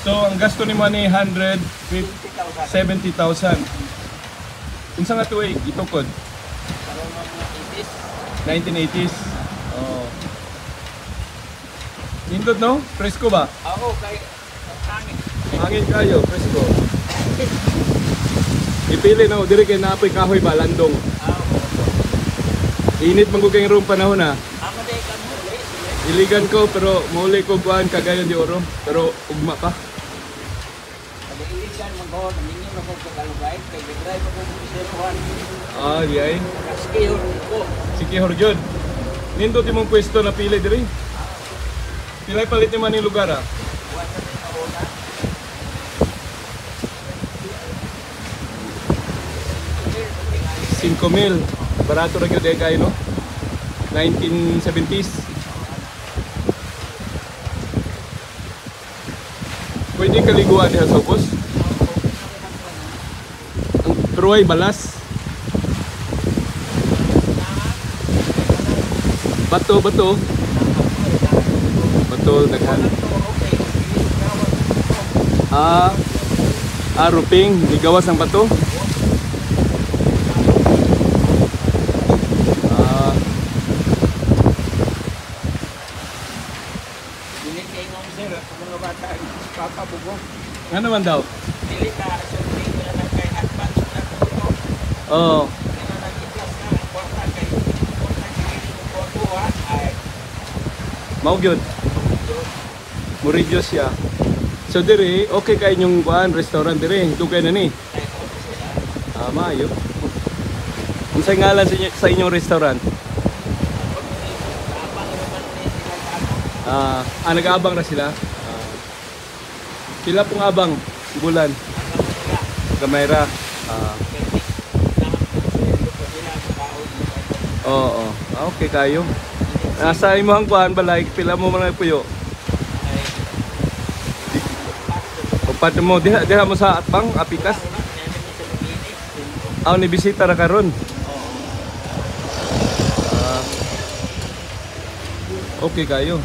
So ang gasto ni money 170,000. Unsa nga tuig itukod? 1980s. Oh. Nindot no? Presko ba? Oo, kay hangin. Hangin kayo, presko. Ipili na, diri kay naapoy kahoy ba, landong. Init man ko kayong room panahon ha. Ako day kan muli. Iligan ko pero muli ko kuhan kagayon di oro. Pero ugma pa. Kada iligan mo ko, ninyo na ko kagalugay kay drive ko mo siruan. Ah, yay. Kaskiyo ko. Sige horjud. Nindot imong pwesto na pili diri. Pilay palit ni man yung lugar ha. 5,000. Barato ra gyud kay no. 1970s. Pwede kaliguan diha sa ubos. Ang truay balas. Bato. Bato daghan. Ruping, digawas ang bato. Ano naman daw? Dili ka survey ko na kay advance na ko. Oo. Mao gyud. Muridyos siya. So diri, okay kay inyong kuan restaurant diri, dugay na ni. Maayo. Unsay ngalan sa inyong restaurant? Nag-aabang na sila. Pila pong abang bulan? Gamayra. Oo. Okay kayo. Nasa imong kuan balay pila mo man puyo. Upat mo diha mo sa atbang apikas. Ni bisita ra karon. Okay kayo.